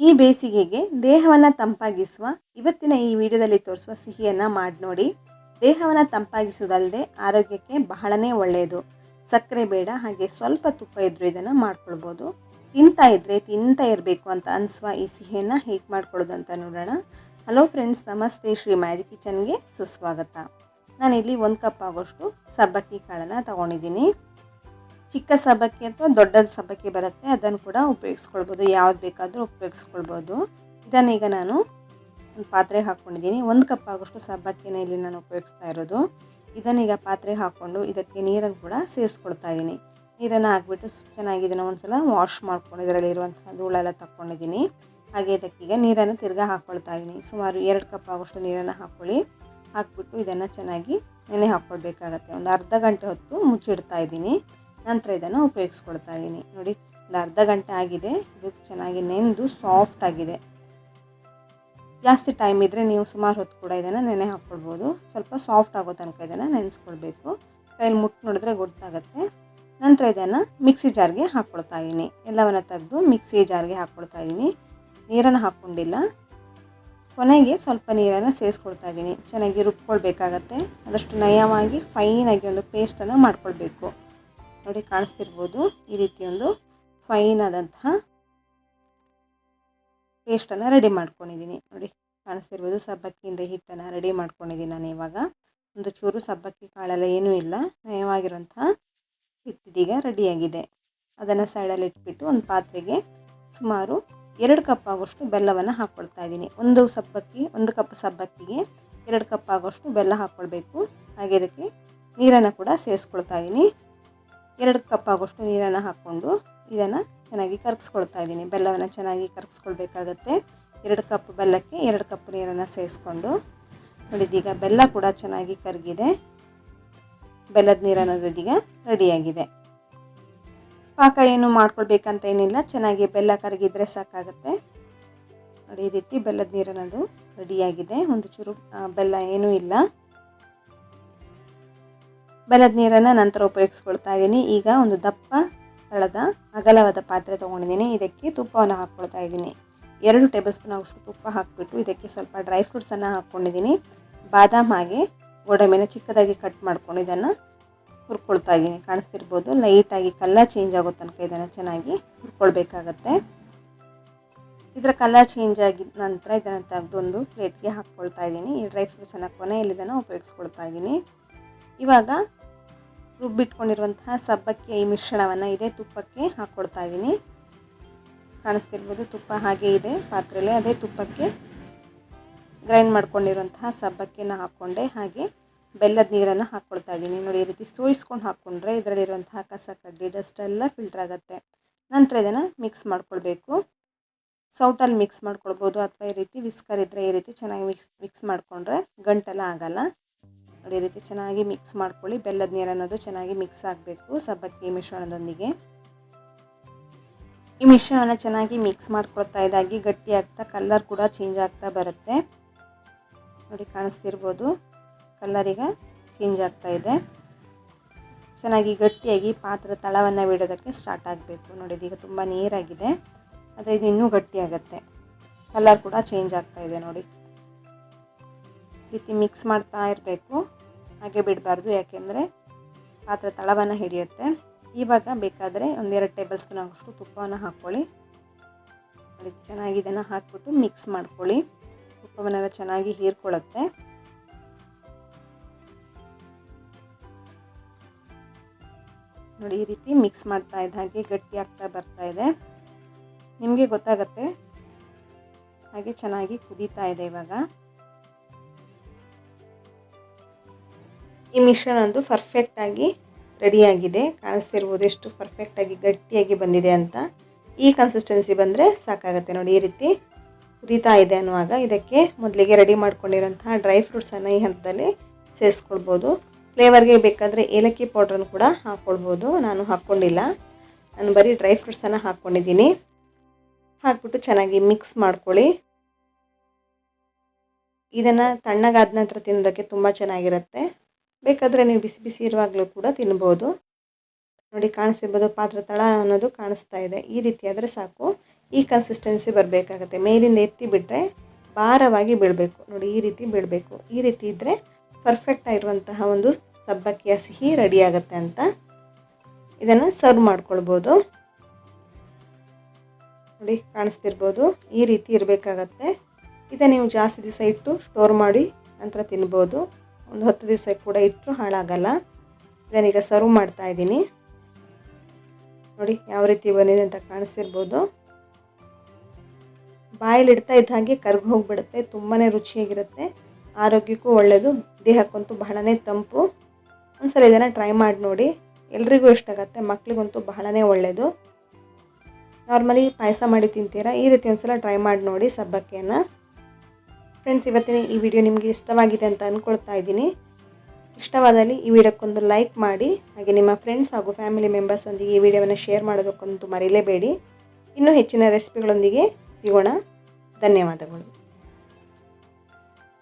ಈ ಬೇಸಿಗೆಗೆ ದೇಹವನ್ನು ತಂಪಾಗಿಸುವ ಇವತ್ತಿನ ಈ ವಿಡಿಯೋದಲ್ಲಿ ತೋರಿಸುವ ಸಿಹಿಯನ್ನು ಮಾಡಿ ನೋಡಿ. ದೇಹವನ್ನು ತಂಪಾಗಿಸುವುದಲ್ಲದೆ ಆರೋಗ್ಯಕ್ಕೆ ಬಹಳನೇ ಒಳ್ಳೆಯದು. ಸಕ್ಕರೆ ಬೇಡ, ಹಾಗೆ ಸ್ವಲ್ಪ ತುಪ್ಪ ಇದ್ರೂ ಇದನ್ನು ಮಾಡ್ಕೊಳ್ಬೋದು. ತಿಂತಾ ಇರಬೇಕು ಅಂತ ಅನಿಸುವ ಈ ಸಿಹಿಯನ್ನು ಹೇಗೆ ಮಾಡ್ಕೊಳ್ಳೋದು ಅಂತ ನೋಡೋಣ. ಹಲೋ ಫ್ರೆಂಡ್ಸ್, ನಮಸ್ತೆ. ಶ್ರೀ ಮ್ಯಾಜಿಕ್ ಕಿಚನ್ಗೆ ಸುಸ್ವಾಗತ. ನಾನಿಲ್ಲಿ 1 ಕಪ್ ಆಗೋಷ್ಟು ಸಬ್ಬಕ್ಕಿ ಕಾಳನ್ನು ತಗೊಂಡಿದ್ದೀನಿ. ಚಿಕ್ಕ ಸಬ್ಬಕ್ಕಿ ಅಥವಾ ದೊಡ್ಡ ಸಬ್ಬಕ್ಕಿ ಬರುತ್ತೆ, ಅದನ್ನು ಕೂಡ ಉಪಯೋಗಿಸ್ಕೊಳ್ಬೋದು. ಯಾವ್ದು ಬೇಕಾದರೂ ಉಪಯೋಗಿಸ್ಕೊಳ್ಬೋದು. ಇದನ್ನೀಗ ನಾನು ಒಂದು ಪಾತ್ರೆಗೆ ಹಾಕ್ಕೊಂಡಿದ್ದೀನಿ. 1 ಕಪ್ ಆಗೋಷ್ಟು ಸಬ್ಬಕ್ಕಿನ ಇಲ್ಲಿ ನಾನು ಉಪಯೋಗಿಸ್ತಾ ಇರೋದು. ಇದನ್ನೀಗ ಪಾತ್ರೆಗೆ ಹಾಕ್ಕೊಂಡು ಇದಕ್ಕೆ ನೀರನ್ನು ಕೂಡ ಸೇರಿಸ್ಕೊಳ್ತಾ ಇದ್ದೀನಿ. ನೀರನ್ನು ಹಾಕ್ಬಿಟ್ಟು ಚೆನ್ನಾಗಿ ಇದನ್ನು ಒಂದ್ಸಲ ವಾಶ್ ಮಾಡ್ಕೊಂಡು ಇದರಲ್ಲಿರುವಂತಹ ಧೂಳೆಲ್ಲ ತಕ್ಕೊಂಡಿದ್ದೀನಿ. ಹಾಗೆ ಇದಕ್ಕೀಗ ನೀರನ್ನು ತಿರ್ಗಾ ಹಾಕ್ಕೊಳ್ತಾ ಇದ್ದೀನಿ. ಸುಮಾರು 2 ಕಪ್ ಆಗೋಷ್ಟು ನೀರನ್ನು ಹಾಕ್ಬಿಟ್ಟು ಇದನ್ನು ಚೆನ್ನಾಗಿ ನೆನೆ ಹಾಕ್ಕೊಳ್ಬೇಕಾಗತ್ತೆ. ಒಂದು ಅರ್ಧ ಗಂಟೆ ಹೊತ್ತು ಮುಚ್ಚಿಡ್ತಾ ಇದ್ದೀನಿ. ನಂತರ ಇದನ್ನು ಉಪಯೋಗಿಸ್ಕೊಳ್ತಾ ಇದ್ದೀನಿ. ನೋಡಿ, ಒಂದು ಅರ್ಧ ಗಂಟೆ ಆಗಿದೆ. ಇದು ಚೆನ್ನಾಗಿ ನೆಂದು ಸಾಫ್ಟ್ ಆಗಿದೆ. ಜಾಸ್ತಿ ಟೈಮ್ ಇದ್ದರೆ ನೀವು ಸುಮಾರು ಹೊತ್ತು ಕೂಡ ಇದನ್ನು ನೆನೆ ಹಾಕ್ಕೊಳ್ಬೋದು. ಸ್ವಲ್ಪ ಸಾಫ್ಟ್ ಆಗೋ ತನಕ ಇದನ್ನು ನೆನೆಸ್ಕೊಳ್ಬೇಕು. ಕೈಯಲ್ಲಿ ಮುಟ್ಟು ನೋಡಿದ್ರೆ ಗೊತ್ತಾಗುತ್ತೆ. ನಂತರ ಇದನ್ನು ಮಿಕ್ಸಿ ಜಾರ್ಗೆ ಹಾಕ್ಕೊಳ್ತಾ ಇದ್ದೀನಿ. ಎಲ್ಲವನ್ನು ತೆಗೆದು ಮಿಕ್ಸಿ ಜಾರ್ಗೆ ಹಾಕ್ಕೊಳ್ತಾ ಇದ್ದೀನಿ. ನೀರನ್ನು ಹಾಕ್ಕೊಂಡಿಲ್ಲ. ಕೊನೆಗೆ ಸ್ವಲ್ಪ ನೀರನ್ನು ಸೇರಿಸ್ಕೊಳ್ತಾ ಇದ್ದೀನಿ. ಚೆನ್ನಾಗಿ ರುಬ್ಕೊಳ್ಬೇಕಾಗತ್ತೆ. ಆದಷ್ಟು ನಯವಾಗಿ ಫೈನಾಗಿ ಒಂದು ಪೇಸ್ಟನ್ನು ಮಾಡ್ಕೊಳ್ಬೇಕು. ನೋಡಿ, ಕಾಣಿಸ್ತಿರ್ಬೋದು, ಈ ರೀತಿ ಒಂದು ಫೈನ್ ಆದಂತಹ ಪೇಸ್ಟನ್ನು ರೆಡಿ ಮಾಡ್ಕೊಂಡಿದ್ದೀನಿ. ನೋಡಿ, ಕಾಣಿಸ್ತಿರ್ಬೋದು, ಸಬ್ಬಕ್ಕಿಯಿಂದ ಹಿಟ್ಟನ್ನು ರೆಡಿ ಮಾಡ್ಕೊಂಡಿದ್ದೀನಿ ನಾನು. ಇವಾಗ ಒಂದು ಚೂರು ಸಬ್ಬಕ್ಕಿ ಕಾಳೆಲ್ಲ ಏನೂ ಇಲ್ಲ, ನಯವಾಗಿರುವಂತಹ ಹಿಟ್ಟಿದೀಗ ರೆಡಿಯಾಗಿದೆ. ಅದನ್ನು ಸೈಡಲ್ಲಿ ಇಟ್ಬಿಟ್ಟು ಒಂದು ಪಾತ್ರೆಗೆ ಸುಮಾರು 2 ಕಪ್ ಆಗೋಷ್ಟು ಬೆಲ್ಲವನ್ನು ಹಾಕ್ಕೊಳ್ತಾ ಇದ್ದೀನಿ. ಒಂದು ಕಪ್ ಸಬ್ಬಕ್ಕಿಗೆ 2 ಕಪ್ ಆಗೋಷ್ಟು ಬೆಲ್ಲ ಹಾಕ್ಕೊಳ್ಬೇಕು. ಹಾಗೆ ಇದಕ್ಕೆ ನೀರನ್ನು ಕೂಡ ಸೇರಿಸ್ಕೊಳ್ತಾ ಇದ್ದೀನಿ. 2 ಕಪ್ ಆಗೋಷ್ಟು ನೀರನ್ನು ಹಾಕ್ಕೊಂಡು ಇದನ್ನು ಚೆನ್ನಾಗಿ ಕರಗಿಸ್ಕೊಳ್ತಾ ಇದ್ದೀನಿ. ಬೆಲ್ಲವನ್ನು ಚೆನ್ನಾಗಿ ಕರಗಿಸ್ಕೊಳ್ಬೇಕಾಗತ್ತೆ. 2 ಕಪ್ ಬೆಲ್ಲಕ್ಕೆ 2 ಕಪ್ ನೀರನ್ನು ಸೇರಿಸ್ಕೊಂಡು ನೋಡಿ, ಇದೀಗ ಬೆಲ್ಲ ಕೂಡ ಚೆನ್ನಾಗಿ ಕರಗಿದೆ. ಬೆಲ್ಲದ ನೀರನ್ನೋದು ಇದೀಗ ರೆಡಿಯಾಗಿದೆ. ಪಾಕ ಏನು ಮಾಡ್ಕೊಳ್ಬೇಕಂತ ಏನಿಲ್ಲ, ಚೆನ್ನಾಗಿ ಬೆಲ್ಲ ಕರಗಿದ್ರೆ ಸಾಕಾಗುತ್ತೆ. ನೋಡಿ, ಈ ರೀತಿ ಬೆಲ್ಲದ ನೀರನ್ನೋದು ರೆಡಿಯಾಗಿದೆ. ಒಂದು ಚೂರು ಬೆಲ್ಲ ಏನೂ ಇಲ್ಲ. ಬೆಲ್ಲದ ನೀರನ್ನು ನಂತರ ಉಪಯೋಗಿಸ್ಕೊಳ್ತಾ ಇದ್ದೀನಿ. ಈಗ ಒಂದು ದಪ್ಪ ತಳದ ಅಗಲವಾದ ಪಾತ್ರೆ ತೊಗೊಂಡಿದ್ದೀನಿ. ಇದಕ್ಕೆ ತುಪ್ಪವನ್ನು ಹಾಕ್ಕೊಳ್ತಾ ಇದ್ದೀನಿ. 2 ಟೇಬಲ್ ಸ್ಪೂನ್ ಅಷ್ಟು ತುಪ್ಪ ಹಾಕಿಬಿಟ್ಟು ಇದಕ್ಕೆ ಸ್ವಲ್ಪ ಡ್ರೈ ಫ್ರೂಟ್ಸನ್ನು ಹಾಕ್ಕೊಂಡಿದ್ದೀನಿ. ಬಾದಾಮ್ ಹಾಗೆ ಗೋಡಂಬಿನ ಚಿಕ್ಕದಾಗಿ ಕಟ್ ಮಾಡ್ಕೊಂಡು ಇದನ್ನು ಹುರ್ಕೊಳ್ತಾ ಇದ್ದೀನಿ. ಕಾಣಿಸ್ತಿರ್ಬೋದು, ಲೈಟಾಗಿ ಕಲರ್ ಚೇಂಜ್ ಆಗೋ ತನಕ ಇದನ್ನು ಚೆನ್ನಾಗಿ ಹುರ್ಕೊಳ್ಬೇಕಾಗತ್ತೆ. ಇದರ ಕಲರ್ ಚೇಂಜ್ ಆಗಿದ ನಂತರ ಇದನ್ನು ತೆಗೆದು ಒಂದು ಪ್ಲೇಟ್ಗೆ ಹಾಕ್ಕೊಳ್ತಾ ಇದ್ದೀನಿ. ಈ ಡ್ರೈ ಫ್ರೂಟ್ಸನ್ನು ಕೊನೆಯಲ್ಲಿ ಇದನ್ನು ಉಪಯೋಗಿಸ್ಕೊಳ್ತಾ ಇದ್ದೀನಿ. ಇವಾಗ ರುಬ್ಬಿಟ್ಕೊಂಡಿರುವಂತಹ ಸಬ್ಬಕ್ಕಿಯ ಈ ಮಿಶ್ರಣವನ್ನು ಇದೇ ತುಪ್ಪಕ್ಕೆ ಹಾಕ್ಕೊಳ್ತಾ ಇದ್ದೀನಿ. ಕಾಣಿಸ್ತಿರ್ಬೋದು, ತುಪ್ಪ ಹಾಗೆ ಇದೆ ಪಾತ್ರೆಯಲ್ಲಿ. ಅದೇ ತುಪ್ಪಕ್ಕೆ ಗ್ರೈಂಡ್ ಮಾಡ್ಕೊಂಡಿರುವಂತಹ ಸಬ್ಬಕ್ಕಿನ ಹಾಕ್ಕೊಂಡೆ. ಹಾಗೆ ಬೆಲ್ಲದ ನೀರನ್ನು ಹಾಕ್ಕೊಳ್ತಾ ಇದ್ದೀನಿ. ನೋಡಿ, ಈ ರೀತಿ ಸೋಯಿಸ್ಕೊಂಡು ಹಾಕ್ಕೊಂಡ್ರೆ ಇದರಲ್ಲಿರುವಂತಹ ಕಸ ಕಡ್ಡಿ ಡಸ್ಟ್ ಎಲ್ಲ ಫಿಲ್ಟರ್ ಆಗುತ್ತೆ. ನಂತರ ಇದನ್ನು ಮಿಕ್ಸ್ ಮಾಡ್ಕೊಳ್ಬೇಕು. ಸೌಟಲ್ಲಿ ಮಿಕ್ಸ್ ಮಾಡ್ಕೊಳ್ಬೋದು, ಅಥವಾ ಈ ರೀತಿ ವಿಸ್ಕರ್ ಇದ್ದರೆ ಈ ರೀತಿ ಚೆನ್ನಾಗಿ ಮಿಕ್ಸ್ ಮಾಡಿಕೊಂಡ್ರೆ ಗಂಟೆಲ್ಲ ಆಗಲ್ಲ. ನೋಡಿ, ಈ ರೀತಿ ಚೆನ್ನಾಗಿ ಮಿಕ್ಸ್ ಮಾಡ್ಕೊಳ್ಳಿ. ಬೆಲ್ಲದ ನೀರು ಅನ್ನೋದು ಚೆನ್ನಾಗಿ ಮಿಕ್ಸ್ ಆಗಬೇಕು ಸಬ್ಬಕ್ಕಿ ಮಿಶ್ರಣದೊಂದಿಗೆ. ಈ ಮಿಶ್ರಣವನ್ನು ಚೆನ್ನಾಗಿ ಮಿಕ್ಸ್ ಮಾಡ್ಕೊಳ್ತಾ ಇದ್ದಾಗಿ ಗಟ್ಟಿ ಆಗ್ತಾ ಕಲರ್ ಕೂಡ ಚೇಂಜ್ ಆಗ್ತಾ ಬರುತ್ತೆ. ನೋಡಿ, ಕಾಣಿಸ್ತಿರ್ಬೋದು, ಕಲರ್ ಈಗ ಚೇಂಜ್ ಆಗ್ತಾ ಇದೆ. ಚೆನ್ನಾಗಿ ಗಟ್ಟಿಯಾಗಿ ಪಾತ್ರೆ ತಳವನ್ನು ಬಿಡೋದಕ್ಕೆ ಸ್ಟಾರ್ಟ್ ಆಗಬೇಕು. ನೋಡಿ, ಇದೀಗ ತುಂಬ ನೀರಾಗಿದೆ, ಆದರೆ ಇದು ಇನ್ನೂ ಗಟ್ಟಿಯಾಗತ್ತೆ. ಕಲರ್ ಕೂಡ ಚೇಂಜ್ ಆಗ್ತಾ ಇದೆ. ನೋಡಿ, ರೀತಿ ಮಿಕ್ಸ್ ಮಾಡ್ತಾ ಇರಬೇಕು, ಹಾಗೆ ಬಿಡಬಾರ್ದು, ಯಾಕೆಂದರೆ ಪಾತ್ರೆ ತಳವನ್ನು ಹಿಡಿಯುತ್ತೆ. ಇವಾಗ ಬೇಕಾದರೆ 1-2 ಟೇಬಲ್ ಸ್ಪೂನ್ ಆಗೋಷ್ಟು ತುಪ್ಪವನ್ನು ಹಾಕ್ಕೊಳ್ಳಿ. ನೋಡಿ, ಚೆನ್ನಾಗಿ ಇದನ್ನು ಹಾಕ್ಬಿಟ್ಟು ಮಿಕ್ಸ್ ಮಾಡ್ಕೊಳ್ಳಿ. ತುಪ್ಪವನ್ನೆಲ್ಲ ಚೆನ್ನಾಗಿ ಹೀರ್ಕೊಳ್ಳುತ್ತೆ. ನೋಡಿ, ಈ ರೀತಿ ಮಿಕ್ಸ್ ಮಾಡ್ತಾ ಇದ್ದ ಹಾಗೆ ಗಟ್ಟಿ ಆಗ್ತಾ ಬರ್ತಾ ಇದೆ. ನಿಮಗೆ ಗೊತ್ತಾಗುತ್ತೆ. ಹಾಗೆ ಚೆನ್ನಾಗಿ ಕುದೀತಾ ಇದೆ. ಇವಾಗ ಈ ಮಿಶ್ರಣ ಒಂದು ಪರ್ಫೆಕ್ಟಾಗಿ ರೆಡಿಯಾಗಿದೆ. ಕಾಣಿಸ್ತಿರ್ಬೋದು ಎಷ್ಟು ಪರ್ಫೆಕ್ಟಾಗಿ ಗಟ್ಟಿಯಾಗಿ ಬಂದಿದೆ ಅಂತ. ಈ ಕನ್ಸಿಸ್ಟೆನ್ಸಿ ಬಂದರೆ ಸಾಕಾಗುತ್ತೆ. ನೋಡಿ, ಈ ರೀತಿ ಕುದೀತಾ ಇದೆ ಅನ್ನುವಾಗ ಇದಕ್ಕೆ ಮೊದಲಿಗೆ ರೆಡಿ ಮಾಡ್ಕೊಂಡಿರೋಂತಹ ಡ್ರೈ ಫ್ರೂಟ್ಸನ್ನು ಈ ಹಂತದಲ್ಲಿ ಸೇರಿಸ್ಕೊಳ್ಬೋದು. ಫ್ಲೇವರ್ಗೆ ಬೇಕಾದರೆ ಏಲಕ್ಕಿ ಪೌಡ್ರನ್ನು ಕೂಡ ಹಾಕ್ಕೊಳ್ಬೋದು. ನಾನು ಹಾಕ್ಕೊಂಡಿಲ್ಲ, ನಾನು ಬರೀ ಡ್ರೈ ಫ್ರೂಟ್ಸನ್ನು ಹಾಕ್ಕೊಂಡಿದ್ದೀನಿ. ಹಾಕ್ಬಿಟ್ಟು ಚೆನ್ನಾಗಿ ಮಿಕ್ಸ್ ಮಾಡ್ಕೊಳ್ಳಿ. ಇದನ್ನು ತಣ್ಣಗಾದ ನಂತರ ತಿನ್ನೋದಕ್ಕೆ ತುಂಬ ಚೆನ್ನಾಗಿರುತ್ತೆ. ಬೇಕಾದರೆ ನೀವು ಬಿಸಿ ಬಿಸಿ ಇರುವಾಗಲೂ ಕೂಡ ತಿನ್ಬೋದು. ನೋಡಿ, ಕಾಣಿಸ್ತಿರ್ಬೋದು, ಪಾತ್ರೆ ತಳ ಅನ್ನೋದು ಕಾಣಿಸ್ತಾ ಇದೆ. ಈ ರೀತಿ ಆದರೆ ಸಾಕು. ಈ ಕನ್ಸಿಸ್ಟೆನ್ಸಿ ಬರಬೇಕಾಗತ್ತೆ. ಮೇಲಿಂದ ಎತ್ತಿ ಬಿಟ್ಟರೆ ಭಾರವಾಗಿ ಬೀಳಬೇಕು ನೋಡಿ, ಈ ರೀತಿ ಬೀಳಬೇಕು. ಈ ರೀತಿ ಇದ್ದರೆ ಪರ್ಫೆಕ್ಟ್ ಆಗಿರುವಂತಹ ಒಂದು ಸಬ್ಬಕ್ಕಿಯ ಸಿಹಿ ರೆಡಿ ಆಗುತ್ತೆ ಅಂತ. ಇದನ್ನು ಸರ್ವ್ ಮಾಡ್ಕೊಳ್ಬೋದು. ನೋಡಿ ಕಾಣಿಸ್ತಿರ್ಬೋದು, ಈ ರೀತಿ ಇರಬೇಕಾಗತ್ತೆ. ಇದನ್ನು ನೀವು ಜಾಸ್ತಿ ದಿವಸ ಇಟ್ಟು ಸ್ಟೋರ್ ಮಾಡಿ ನಂತರ ತಿನ್ಬೋದು. ಒಂದು 10 ದಿವಸ ಕೂಡ ಇಟ್ಟರು ಹಾಳಾಗಲ್ಲ. ಇದನ್ನೀಗ ಸರ್ವ್ ಮಾಡ್ತಾ ಇದ್ದೀನಿ. ನೋಡಿ ಯಾವ ರೀತಿ ಬಂದಿದೆ ಅಂತ ಕಾಣಿಸ್ತಿರ್ಬೋದು. ಬಾಯಲ್ಲಿ ಇಡ್ತಾ ಇದ್ದ ಹಾಗೆ ಕರ್ಗಿ ಹೋಗಿಬಿಡುತ್ತೆ. ತುಂಬಾ ರುಚಿಯಾಗಿರುತ್ತೆ, ಆರೋಗ್ಯಕ್ಕೂ ಒಳ್ಳೆಯದು, ದೇಹಕ್ಕಂತೂ ಬಹಳನೇ ತಂಪು. ಒಂದ್ಸಲ ಇದನ್ನು ಟ್ರೈ ಮಾಡಿ ನೋಡಿ, ಎಲ್ರಿಗೂ ಇಷ್ಟ ಆಗುತ್ತೆ, ಮಕ್ಕಳಿಗಂತೂ ಬಹಳನೇ ಒಳ್ಳೆಯದು. ನಾರ್ಮಲಿ ಪಾಯಸ ಮಾಡಿ ತಿಂತೀರಾ, ಈ ರೀತಿ ಒಂದ್ಸಲ ಟ್ರೈ ಮಾಡಿ ನೋಡಿ ಸಬ್ಬಕ್ಕಿಯನ್ನು. ಫ್ರೆಂಡ್ಸ್, ಇವತ್ತಿನ ಈ ವಿಡಿಯೋ ನಿಮಗೆ ಇಷ್ಟವಾಗಿದೆ ಅಂತ ಅಂದ್ಕೊಳ್ತಾ ಇದ್ದೀನಿ. ಇಷ್ಟವಾದಲ್ಲಿ ಈ ವಿಡಿಯೋಕ್ಕೊಂದು ಲೈಕ್ ಮಾಡಿ, ಹಾಗೆ ನಿಮ್ಮ ಫ್ರೆಂಡ್ಸ್ ಹಾಗೂ ಫ್ಯಾಮಿಲಿ ಮೆಂಬರ್ಸೊಂದಿಗೆ ಈ ವಿಡಿಯೋವನ್ನು ಶೇರ್ ಮಾಡೋದಕ್ಕಂತೂ ಮರೀಲೇಬೇಡಿ. ಇನ್ನೂ ಹೆಚ್ಚಿನ ರೆಸಿಪಿಗಳೊಂದಿಗೆ ಸಿಗೋಣ. ಧನ್ಯವಾದಗಳು.